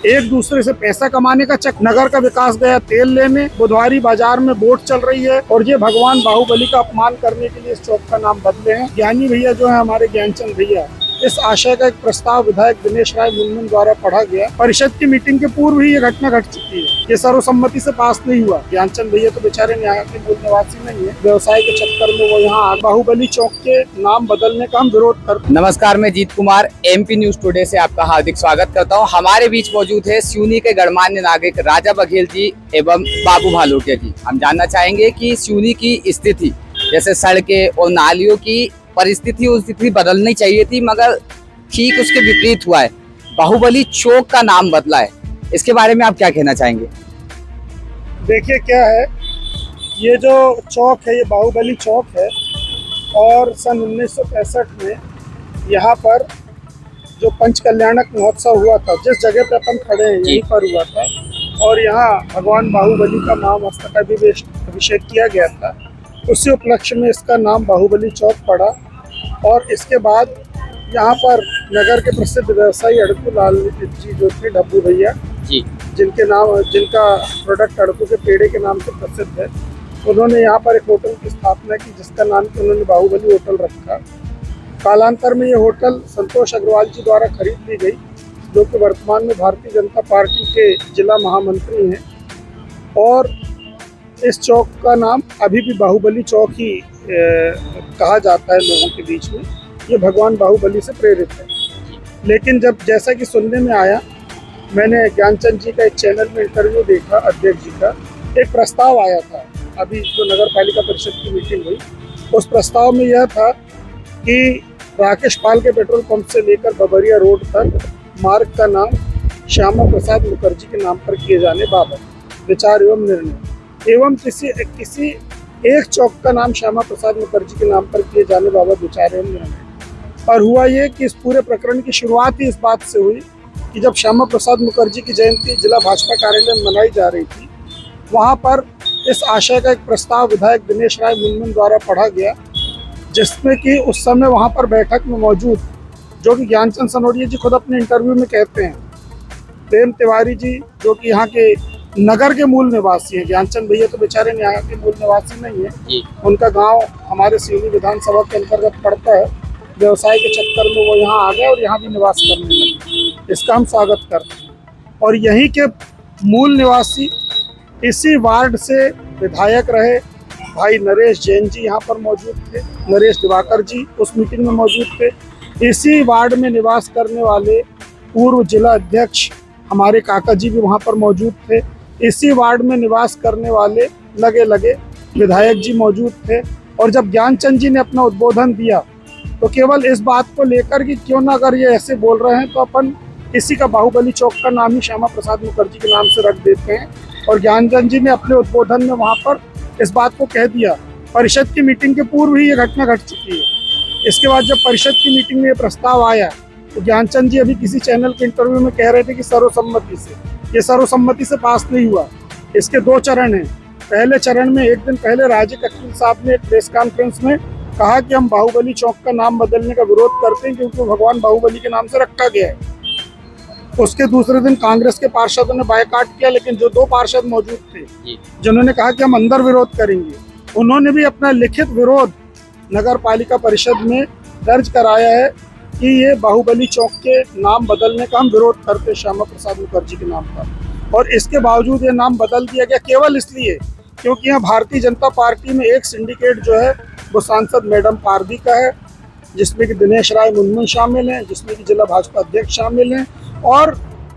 एक दूसरे से पैसा कमाने का चक्कर। नगर का विकास गया तेल लेने, बुधवारी बाजार में बोट चल रही है और ये भगवान बाहुबली का अपमान करने के लिए इस चौक का नाम बदले हैं। ज्ञानी भैया जो है हमारे ज्ञानचंद भैया, इस आशय का एक प्रस्ताव विधायक दिनेश राय मुनमुन द्वारा पढ़ा गया। परिषद की मीटिंग के पूर्व ही ये घटना घट चुकी है। ये सर्वसम्मति से पास नहीं हुआ। ज्ञानचंद भैया तो बेचारे यहाँ के मूल निवासी नहीं है, व्यवसाय के चक्कर में वो यहाँ बाहुबली चौक के नाम बदलने का हम विरोध करते। नमस्कार, मैं जीत कुमार MP न्यूज टुडे से आपका हार्दिक स्वागत करता हूँ। हमारे बीच मौजूद है सिवनी के गणमान्य नागरिक राजा बघेल जी एवं बाबू भालुटिया जी। हम जानना चाहेंगे कि सिवनी की स्थिति, जैसे सड़कें और नालियों की परिस्थिति, उस स्थिति बदलनी चाहिए थी, मगर ठीक उसके विपरीत हुआ है। बाहुबली चौक का नाम बदला है, इसके बारे में आप क्या कहना चाहेंगे? देखिए क्या है, ये जो चौक है ये बाहुबली चौक है और सन 1965 में यहाँ पर जो पंच कल्याणक महोत्सव हुआ था, जिस जगह पे अपन खड़े हैं यहीं पर हुआ था और यहाँ भगवान बाहुबली का महामस्तकाभिषेक किया गया था। उसी उपलक्ष्य में इसका नाम बाहुबली चौक पड़ा और इसके बाद यहाँ पर नगर के प्रसिद्ध व्यवसायी अड़कू लाल जी जो थे, डब्बू भैया जी, जिनका प्रोडक्ट अड़कू के पेड़े के नाम से प्रसिद्ध है, उन्होंने यहाँ पर एक होटल की स्थापना की जिसका नाम उन्होंने बाहुबली होटल रखा। कालांतर में ये होटल संतोष अग्रवाल जी द्वारा खरीद ली गई, जो कि वर्तमान में भारतीय जनता पार्टी के जिला महामंत्री हैं और इस चौक का नाम अभी भी बाहुबली चौक ही कहा जाता है लोगों के बीच में। ये भगवान बाहुबली से प्रेरित है। लेकिन जब जैसा कि सुनने में आया, मैंने ज्ञानचंद जी का एक चैनल में इंटरव्यू देखा, अध्यक्ष जी का एक प्रस्ताव आया था अभी जो नगर पालिका परिषद की मीटिंग हुई, उस प्रस्ताव में यह था कि राकेश पाल के पेट्रोल पंप से लेकर बबरिया रोड तक मार्ग का नाम श्यामा प्रसाद मुखर्जी के नाम पर किए जाने बाबत विचार एवं निर्णय एवं किसी एक चौक का नाम श्यामा प्रसाद मुखर्जी के नाम पर किए जाने बाबत विचार एवं निर्णय। और हुआ ये कि इस पूरे प्रकरण की शुरुआत ही इस बात से हुई कि जब श्यामा प्रसाद मुखर्जी की जयंती जिला भाजपा कार्यालय में मनाई जा रही थी, वहाँ पर इस आशय का एक प्रस्ताव विधायक दिनेश राय मुनमुन द्वारा पढ़ा गया, जिसमें कि उस समय वहाँ पर बैठक में मौजूद, जो कि ज्ञानचंद सनोडिया जी खुद अपने इंटरव्यू में कहते हैं, प्रेम तिवारी जी जो कि यहाँ के नगर के मूल निवासी हैं, ज्ञानचंद भैया तो बेचारे यहाँ के मूल निवासी नहीं है, उनका गाँव हमारे सिवनी विधानसभा के अंतर्गत पड़ता है। व्यवसाय के चक्कर में वो यहाँ आ गए और यहाँ भी निवास करने लगे। इसका हम स्वागत करते हैं। और यहीं के मूल निवासी, इसी वार्ड से विधायक रहे भाई नरेश जैन जी यहाँ पर मौजूद थे, नरेश दिवाकर जी उस मीटिंग में मौजूद थे। इसी वार्ड में निवास करने वाले पूर्व जिला अध्यक्ष हमारे काका जी भी वहाँ पर मौजूद थे। इसी वार्ड में निवास करने वाले लगे विधायक जी मौजूद थे। और जब ज्ञानचंद जी ने अपना उद्बोधन दिया तो केवल इस बात को लेकर कि क्यों ना अगर ये ऐसे बोल रहे हैं तो अपन इसी का बाहुबली चौक का नाम ही श्यामा प्रसाद मुखर्जी के नाम से रख देते हैं। और ज्ञानचंद जी ने अपने उद्बोधन में वहाँ पर इस बात को कह दिया। परिषद की मीटिंग के पूर्व ही ये घटना घट चुकी है। इसके बाद जब परिषद की मीटिंग में ये प्रस्ताव आया तो ज्ञानचंद जी अभी किसी चैनल के इंटरव्यू में कह रहे थे कि सर्वसम्मति से, ये सर्वसम्मति से पास नहीं हुआ। इसके दो चरण हैं। पहले चरण में एक दिन पहले राजे ककील साहब ने एक प्रेस कॉन्फ्रेंस में कहा कि हम बाहुबली चौक का नाम बदलने का विरोध करते हैं क्योंकि भगवान बाहुबली के नाम से रखा गया है। उसके दूसरे दिन कांग्रेस के पार्षदों ने बायकॉट किया, लेकिन जो दो पार्षद मौजूद थे जिन्होंने कहा कि हम अंदर विरोध करेंगे, उन्होंने भी अपना लिखित विरोध नगर पालिका परिषद में दर्ज कराया है कि ये बाहुबली चौक के नाम बदलने का हम विरोध करते हैं श्यामा प्रसाद मुखर्जी के नाम पर। और इसके बावजूद ये नाम बदल दिया गया केवल इसलिए क्योंकि यहाँ भारतीय जनता पार्टी में एक सिंडिकेट जो है वो सांसद मैडम पारदी का है, जिसमें कि दिनेश राय मुनमुन शामिल हैं, जिसमें कि जिला भाजपा अध्यक्ष शामिल हैं और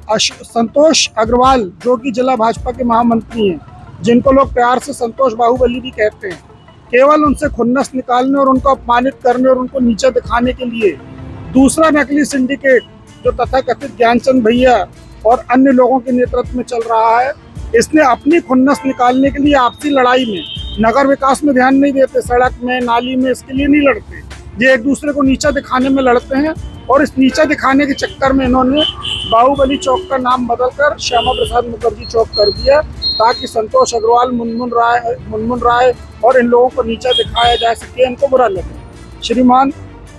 संतोष अग्रवाल जो कि जिला भाजपा के महामंत्री हैं, जिनको लोग प्यार से संतोष बाहुबली भी कहते हैं। केवल उनसे खुन्नस निकालने और उनको अपमानित करने और उनको नीचे दिखाने के लिए दूसरा नकली सिंडिकेट जो तथाकथित ज्ञानचंद भैया और अन्य लोगों के नेतृत्व में चल रहा है, इसने अपनी खुन्नस निकालने के लिए आपसी लड़ाई में, नगर विकास में ध्यान नहीं देते, सड़क में नाली में इसके लिए नहीं लड़ते, ये एक दूसरे को नीचा दिखाने में लड़ते हैं। और इस नीचा दिखाने के चक्कर में इन्होंने बाहुबली चौक का नाम बदलकर श्यामा प्रसाद मुखर्जी चौक कर दिया ताकि संतोष अग्रवाल, मुनमुन राय और इन लोगों को नीचा दिखाया जा सके, इनको बुरा लगे। श्रीमान,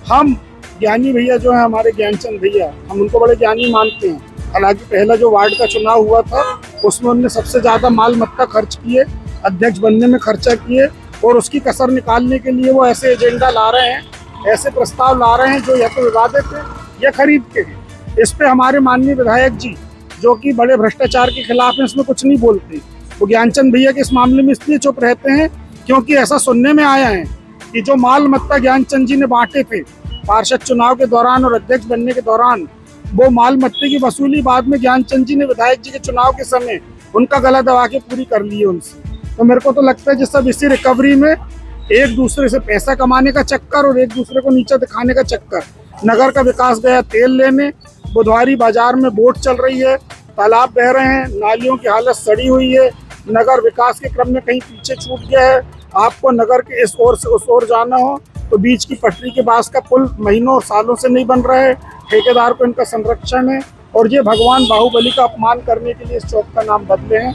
हम ज्ञानी भैया जो है हमारे ज्ञानचंद भैया, हम उनको बड़े ज्ञानी मानते हैं, हालांकि पहला जो वार्ड का चुनाव हुआ था उसमें उन्होंने सबसे ज़्यादा माल मत्ता खर्च किए, अध्यक्ष बनने में खर्चा किए, और उसकी कसर निकालने के लिए वो ऐसे एजेंडा ला रहे हैं, ऐसे प्रस्ताव ला रहे हैं जो या तो विवादित है या खरीद के हैं। इस पे हमारे माननीय विधायक जी जो कि बड़े भ्रष्टाचार के खिलाफ हैं, इसमें कुछ नहीं बोलते। वो ज्ञानचंद भैया के इस मामले में इसलिए चुप रहते हैं क्योंकि ऐसा सुनने में आया है कि जो माल मत्ता ज्ञानचंद जी ने बांटे थे पार्षद चुनाव के दौरान और अध्यक्ष बनने के दौरान, वो माल मत्ते की वसूली बाद में ज्ञानचंद जी ने विधायक जी के चुनाव के समय उनका गला दबा के पूरी कर ली है उनसे। तो मेरे को तो लगता है कि सब इसी रिकवरी में एक दूसरे से पैसा कमाने का चक्कर और एक दूसरे को नीचा दिखाने का चक्कर। नगर का विकास गया तेल लेने, बुधवारी बाजार में बोट चल रही है, तालाब बह रहे हैं, नालियों की हालत सड़ी हुई है, नगर विकास के क्रम में कहीं पीछे छूट गया है। आपको नगर के इस ओर से उस ओर जाना हो तो बीच की पटरी के पास का पुल महीनों और सालों से नहीं बन रहा है, ठेकेदार को इनका संरक्षण है, और ये भगवान बाहुबली का अपमान करने के लिए इस चौक का नाम बदले हैं।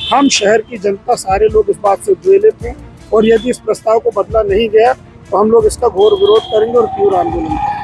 हम शहर की जनता सारे लोग इस बात से उद्वेलित हैं, और यदि इस प्रस्ताव को बदला नहीं गया तो हम लोग इसका घोर विरोध करेंगे और तीव्र आंदोलन करेंगे।